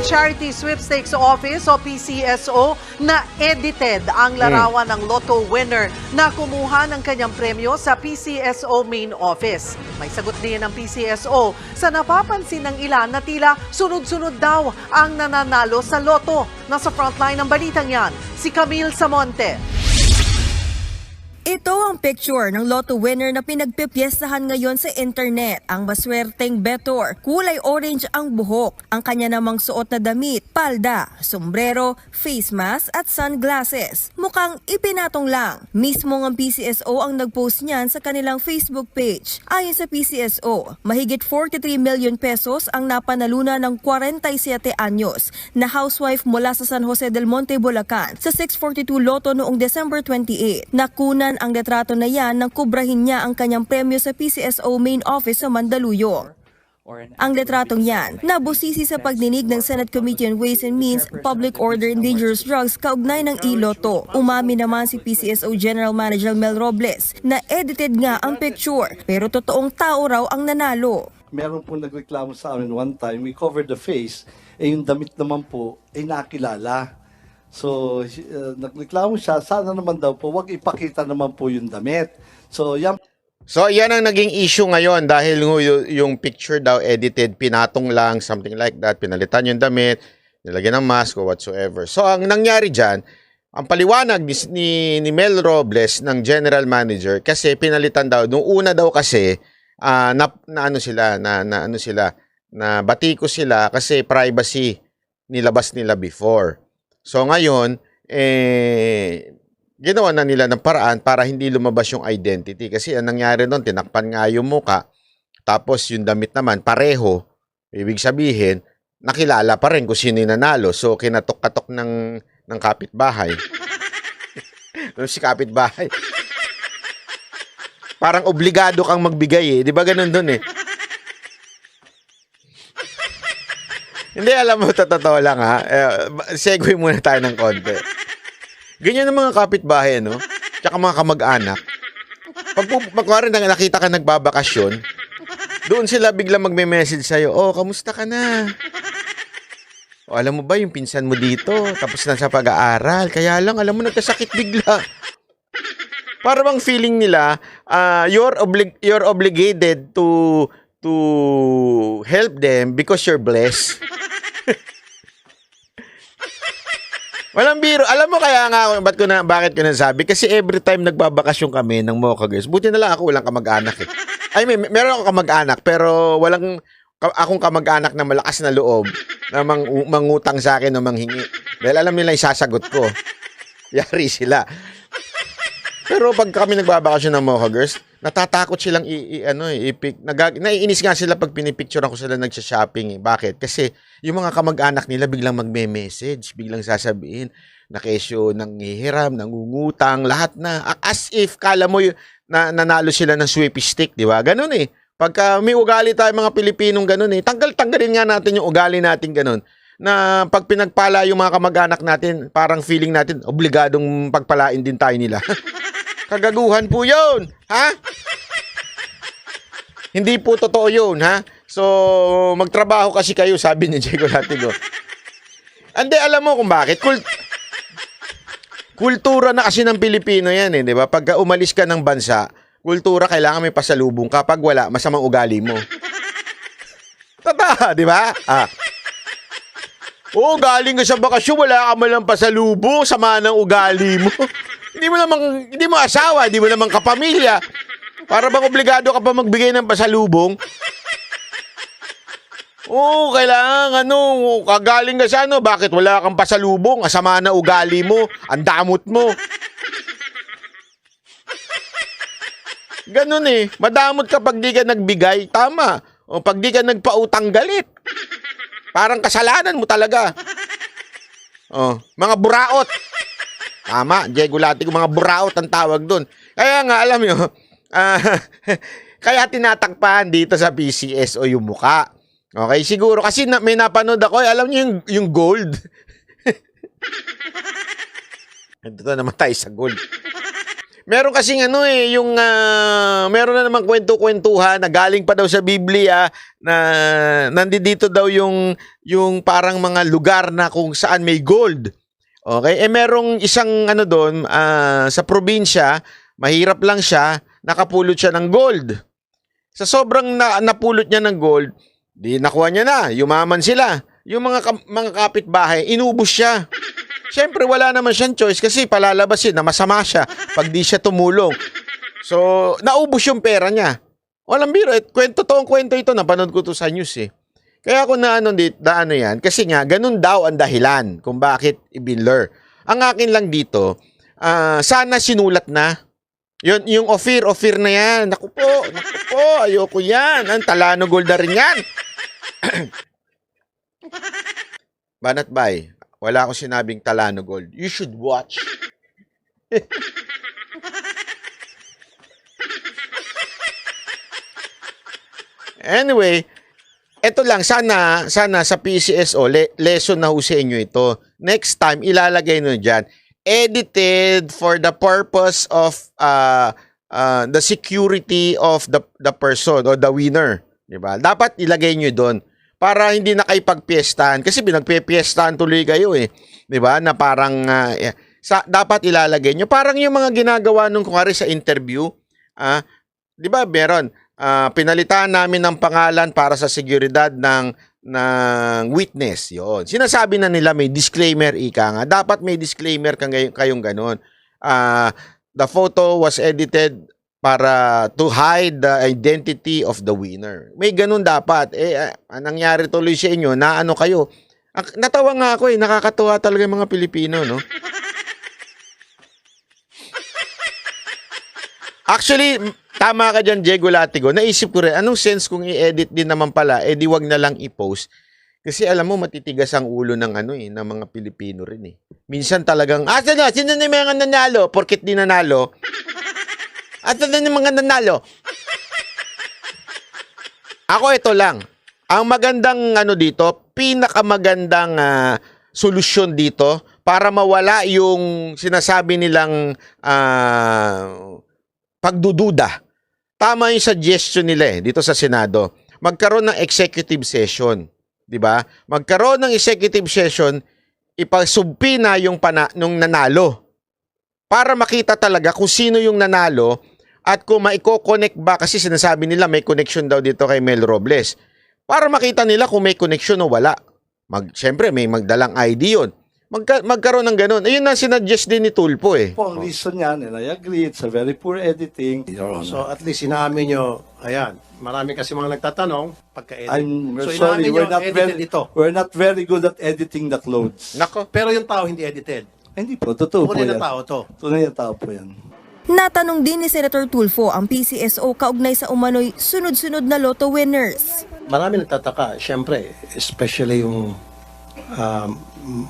ng Charity Sweepstakes Office o PCSO na edited ang larawan ng Lotto winner na kumuha ng kanyang premyo sa PCSO main office. May sagot din ng PCSO sa napapansin ng ilan na tila sunod-sunod daw ang nananalo sa Lotto. Nasa frontline ng balitang yan, si Camille Samonte. Ito ang picture ng Lotto winner na pinagpipiestahan ngayon sa internet. Ang maswerteng betor, kulay orange ang buhok. Ang kanya namang suot na damit, palda, sombrero, face mask at sunglasses. Mukhang ipinatong lang. Mismo ang PCSO ang nagpost niyan sa kanilang Facebook page. Ayon sa PCSO, mahigit 43 million pesos ang napanaluna ng 47 anyos na housewife mula sa San Jose del Monte, Bulacan sa 642 Lotto noong December 28. Nakunan ang litrato na yan nang kubrahin niya ang kanyang premyo sa PCSO main office sa Mandaluyong. Ang litratong yan, nabusisi sa pagdinig ng Senate Committee on Ways and Means, Public Order and Dangerous Drugs kaugnay ng iLotto. Umami naman si PCSO General Manager Mel Robles na edited nga ang picture pero totoong tao raw ang nanalo. Meron po nagreklamo sa amin one time, we covered the face, yung damit naman po ay nakilala. So, nagreklamo siya, sana naman daw po, wag ipakita naman po yung damit. So, yan. So, yan ang naging issue ngayon dahil yung picture daw edited, pinatong lang, something like that, pinalitan yung damit, nilagyan ng mask o whatsoever. So, ang nangyari dyan, ang paliwanag ni Mel Robles ng general manager, kasi pinalitan daw, nung una daw kasi, na batiko sila kasi privacy nilabas nila before. So ngayon, ginawa na nila ng paraan para hindi lumabas yung identity. Kasi ang nangyari doon, tinakpan nga yung muka, tapos yung damit naman, pareho. Ibig sabihin, nakilala pa rin kung sino yung nanalo. So kinatok-katok ng kapitbahay. Si kapitbahay. Parang obligado kang magbigay eh. Di ba ganun doon eh? Hindi, alam mo, totoo lang ha. Segue muna tayo ng konti. Ganyan ang mga kapitbahay, no? Tsaka mga kamag-anak. Pag nakita ka nagbabakasyon, doon sila biglang magme-message sa'yo, oh, kamusta ka na? O, alam mo ba yung pinsan mo dito? Tapos na sa pag-aaral. Kaya lang, alam mo, nagkasakit bigla. Para bang feeling nila, you're obligated to help them because you're blessed. Walang biro. Alam mo kaya nga bakit ko nasabi? Kasi every time nagbabakasyon kami ng Mocha Girls, buti na lang ako walang kamag-anak eh. I mean, meron ako kamag-anak pero walang akong kamag-anak na malakas na loob na mangutang sa akin o manghingi. Dahil alam nila isasagot ko. Yari sila. Pero pag kami nagbabakasyon ng Mocha Girls, natatakot silang naiinis nga sila pag pinipicture ako sila nagsha-shopping eh. Bakit? Kasi yung mga kamag-anak nila biglang magme-message, biglang sasabihin na kesyo nanghihiram, nangungutang, lahat na. As if kala mo na nanalo sila ng sweepy stick, di ba? Ganun eh. Pagka may ugali tayo mga Pilipinong ganun eh, tanggalin nga natin yung ugali natin ganun. Na pag pinagpala yung mga kamag-anak natin, parang feeling natin, obligadong pagpalain din tayo nila. Kagaguhan po yun, ha? Hindi po totoo yun, ha? So, magtrabaho kasi kayo, sabi ni Diego Latigo. Ande, alam mo kung bakit? Kultura na kasi ng Pilipino yan, eh, di ba? Pagka umalis ka ng bansa, kultura, kailangan may pasalubong. Kapag wala, masamang ugali mo. Tata, di ba? Oo, galing ka sa bakasyon, wala ka malang pasalubong, sama ng ugali mo. Hindi mo asawa, hindi mo naman kapamilya. Para bang obligado ka pa magbigay ng pasalubong? Oo, kailangan, kagaling ka sa bakit wala kang pasalubong? Asama na ugali mo, ang damot mo. Ganun eh, madamot ka pag di ka nagbigay, tama. O pag di ka nagpautang, galit. Parang kasalanan mo talaga. Oh, mga buraot. Tama, Diego Latigo, mga buraot ang tawag doon. Kaya nga, alam nyo, kaya tinatakpan dito sa PCSO yung muka. Okay, siguro, kasi may napanood ako, alam nyo yung gold. Ito naman tayo sa gold. Meron kasing yung meron na namang kwento-kwentuhan na galing pa daw sa Biblia na nandito daw yung parang mga lugar na kung saan may gold. Okay? Merong isang doon sa probinsya, mahirap lang siya, nakapulot siya ng gold. Sa sobrang napulot niya ng gold, di nakuha niya na, yumaman sila. Yung mga kapitbahay, inubos siya. Siyempre, wala naman siyang choice kasi palalabasin na masama siya pag di siya tumulong. So, naubos yung pera niya. Walang biro. Totoong kwento ito. Napanood ko to sa news eh. Kaya ako yan. Kasi nga, ganun daw ang dahilan kung bakit ibinlur. Ang akin lang dito, sana sinulat na. Yung offer na yan. Naku po, ayoko yan. Ang Talano Gold na rin yan. Banat Bay. Wala akong sinabing Talano Gold. You should watch. Anyway, eto lang. Sana sa PCSO, lesson na ho sa inyo ito. Next time, ilalagay nyo dyan. Edited for the purpose of the security of the person or the winner. Diba? Dapat ilagay nyo doon. Para hindi na kayo pagpiestahan. Kasi pinagpiestahan tuloy kayo eh. 'Di ba? Na parang dapat ilalagay nyo. Parang yung mga ginagawa nung kunwari sa interview, 'di ba? Meron pinalitan namin ng pangalan para sa seguridad ng witness. 'Yon. Sinasabi na nila may disclaimer ika nga. Dapat may disclaimer kayong ganun. The photo was edited para to hide the identity of the winner. May ganun dapat. Ang nangyari tuloy sa inyo, kayo. Natawa nga ako nakakatuwa talaga yung mga Pilipino, no? Actually, tama ka dyan, Diego Latigo. Naisip ko rin, anong sense kung i-edit din naman pala, di wag na lang i-post. Kasi alam mo, matitigas ang ulo ng ng mga Pilipino rin eh. Minsan talagang, sino na yung mga nanalo? Porkit di nanalo, at na yung mga nanalo. Ako ito lang. Ang magandang dito, pinakamagandang solusyon dito para mawala yung sinasabi nilang pagdududa. Tama yung suggestion nila dito sa Senado. Magkaroon ng executive session, 'di ba? Magkaroon ng executive session, ipasubpi na nung nanalo. Para makita talaga kung sino yung nanalo at kung maiko-connect ba, kasi sinasabi nila may connection daw dito kay Mel Robles. Para makita nila kung may connection o wala. Siyempre, may magdalang ID yun. Magkaroon ng ganun. Ayun na sinuggest din ni Tulfo eh. Po, ang reason yan, and I agree, it's a very poor editing. Your Honor. So at least inaamin nyo, ayan, marami kasi mga nagtatanong pagka-edit. I'm So sorry, inaamin nyo, we're not very good at editing the clothes. Nako. Pero yung tao hindi edited. Hindi po, totoo po Tunay yan. na tao to. Tunay na tao po yan. Natanong din ni Senator Tulfo ang PCSO kaugnay sa umano'y sunod-sunod na lotto winners. Marami nagtataka, syempre, especially yung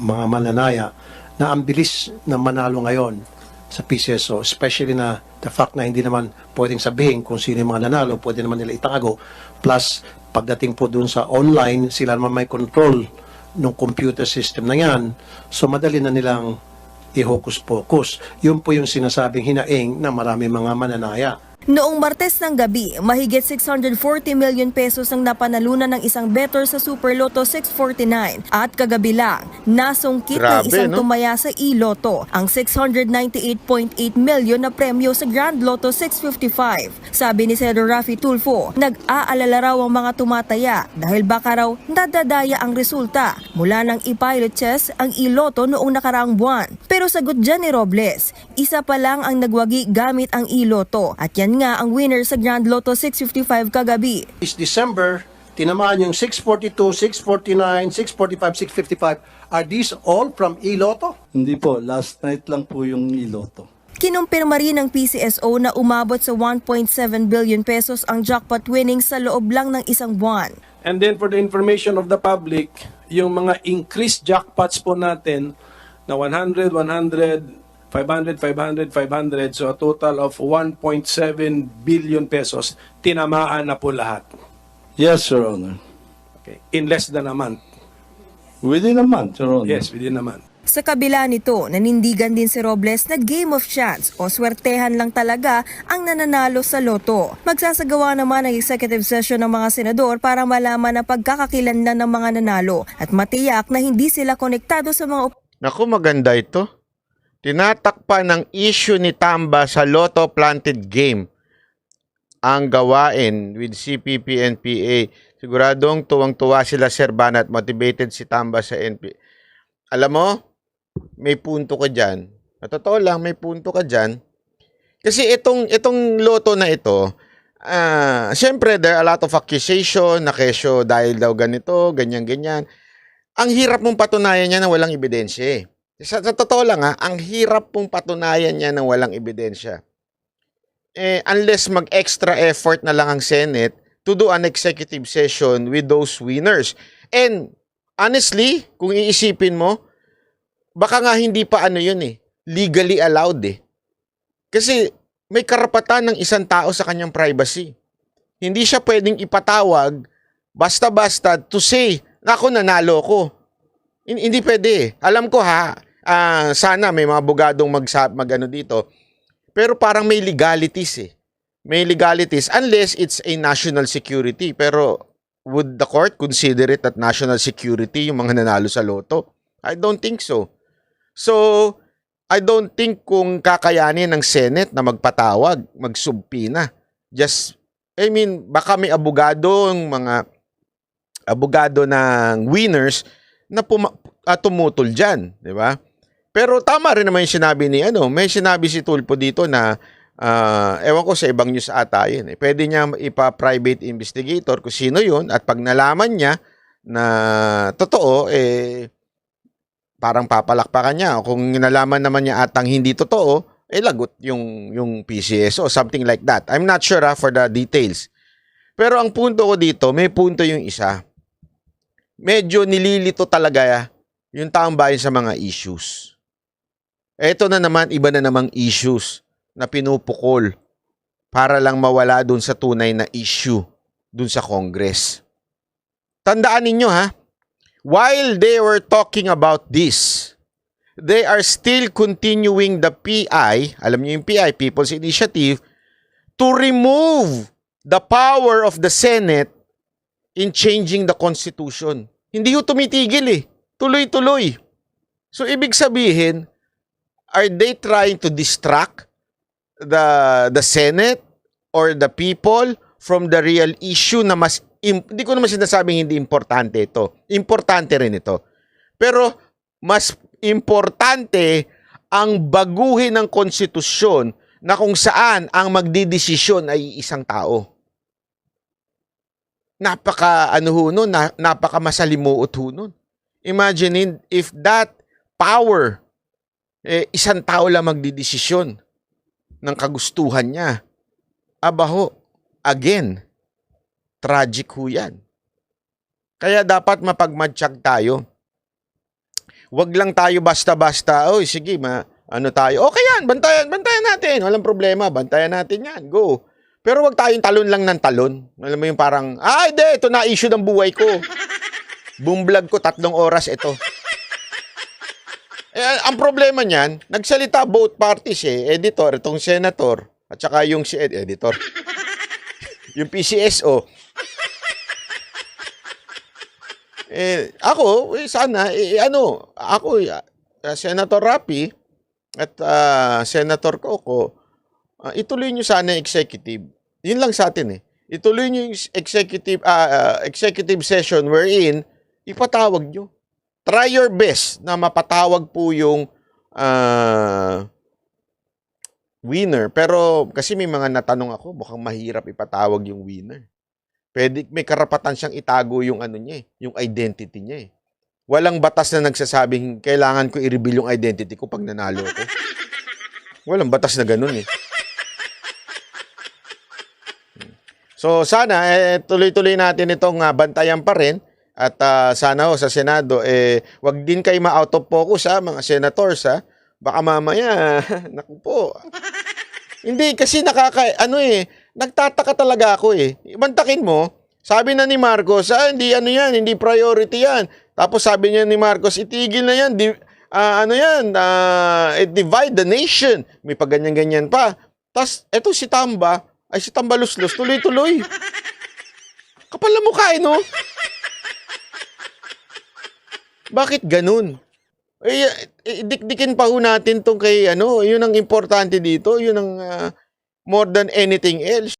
mga mananaya na ang bilis na manalo ngayon sa PCSO, especially na the fact na hindi naman pwedeng sabihin kung sino yung mga nanalo, pwede naman nila itago. Plus, pagdating po dun sa online, sila naman may control ng computer system na yan. So, madali na nilang i-hocus-pocus. Yun po yung sinasabing hinaing ng marami mga mananaya. Noong Martes ng gabi, mahigit 640 million pesos ang napanalunan ng isang bettor sa Super Lotto 649 at kagabi lang, nasungkit ng Grabe, isang no? tumaya sa e-lotto ang 698.8 million na premyo sa Grand Lotto 655. Sabi ni Senator Raffy Tulfo, nag-aalala raw ang mga tumataya dahil baka raw nadadaya ang resulta mula nang i-pilot test ang e-lotto noong nakaraang buwan. Pero sagot dyan ni Robles, isa pa lang ang nagwagi gamit ang e-lotto at yan nga ang winner sa Grand Lotto 655 kagabi. This December, tinamaan yung 642, 649, 645, 655. Are these all from e-lotto? Hindi po, last night lang po yung iloto. Kinumpirma rin ng PCSO na umabot sa 1.7 billion pesos ang jackpot winnings sa loob lang ng isang buwan. And then for the information of the public, yung mga increased jackpots po natin na 100, 100, 500, 500, 500, so a total of 1.7 billion pesos, tinamaan na po lahat. Yes, Your Honor. Okay. In less than a month. Within a month, Your Honor. Yes, within a month. Sa kabila nito, nanindigan din si Robles na game of chance o swertehan lang talaga ang nananalo sa loto. Magsasagawa naman ng executive session ng mga senador para malaman ang pagkakakilanlan ng mga nanalo at matiyak na hindi sila konektado sa mga Naku, maganda ito. Tinatakpan ng issue ni Tamba sa Lotto Planted Game ang gawain with CPP and PA. Siguradong tuwang-tuwa sila, Sir Bana, at motivated si Tamba sa NP. Alam mo, may punto ka dyan. Totoo lang, may punto ka dyan. Kasi itong loto na ito, siyempre, there are a lot of accusation na kesyo dahil daw ganito, ganyan-ganyan. Ang hirap mong patunayan niya na walang ebidensya eh. Sa totoo lang ang hirap mong patunayan niya na walang ebidensya. Unless mag-extra effort na lang ang Senate to do an executive session with those winners. And honestly, kung iisipin mo, baka nga hindi pa legally allowed eh. Kasi may karapatan ng isang tao sa kanyang privacy. Hindi siya pwedeng ipatawag basta-basta to say, "Nako, nanalo ko." Hindi pwede eh. Alam ko sana may mga abogadong mag-ano dito. Pero parang may legalities eh. May legalities unless it's a national security. Pero would the court consider it at national security yung mga nanalo sa loto? I don't think so. So, I don't think kung kakayanin ng Senate na magpatawag, magsubpina. Baka may mga abogado ng winners na tumutol dyan, di ba? Pero tama rin naman yung sinabi may sinabi si Tulfo dito na, ewan ko sa ibang news ata yun. Pwede niya ipa-private investigator kung sino yun at pag nalaman niya na totoo, parang papalakpakan niya. Kung nalaman naman niya atang hindi totoo, lagot yung PCSO, something like that. I'm not sure for the details. Pero ang punto ko dito, may punto yung isa. Medyo nililito talaga yung taong bayan sa mga issues. Ito na naman, iba na namang issues na pinupukol para lang mawala dun sa tunay na issue dun sa Congress. Tandaan ninyo while they were talking about this, they are still continuing the PI, alam niyo yung PI, People's Initiative, to remove the power of the Senate in changing the Constitution. Hindi yung tumitigil tuloy-tuloy. So, ibig sabihin, are they trying to distract the Senate or the people from the real issue na hindi ko naman sinasabing hindi importante ito. Importante rin ito. Pero mas importante ang baguhin ng konstitusyon na kung saan ang magdidesisyon ay isang tao. Napaka masalimuot nun. Imagine if that power, isang tao lang magdidesisyon ng kagustuhan niya. Again, tragic yan. Kaya dapat mapagmatsyag tayo. Huwag lang tayo basta-basta, sige, tayo. Okay yan, bantayan natin. Walang problema, bantayan natin yan. Go. Pero wag tayong talon lang ng talon. Alam mo yung parang, hindi, ito na issue ng buhay ko. Boomblog ko, 3 oras ito. Ang problema niyan, nagsalita both parties editor, itong senator, at saka yung editor, yung PCSO. Ako, sana, Senator Rapi at Senator Coco, ituloy nyo sana yung executive. Yun lang sa atin Ituloy nyo yung executive session wherein ipatawag nyo. Try your best na mapatawag po yung winner. Pero kasi may mga natanong ako, mukhang mahirap ipatawag yung winner. May karapatan siyang itago yung yung identity niya Walang batas na nagsasabing kailangan ko i-reveal yung identity ko pag nanalo ko. Walang batas na ganun So sana tuloy-tuloy natin itong bantayan pa rin at sana sa Senado wag din kayo ma-out of focus mga senators baka mamaya naku po. Hindi kasi nagtataka talaga ako Ibantakin mo, sabi na ni Marcos, hindi yan, hindi priority yan. Tapos sabi niya ni Marcos, itigil na yan, ano yan, divide the nation. May pagganyan-ganyan pa. Tapos, eto si Tamba, ay si Tamba Luslos, tuloy-tuloy. Kapal na mukha, no? Bakit ganun? Dikdikin pa ho natin tong kay, yun ang importante dito, yun ang more than anything else.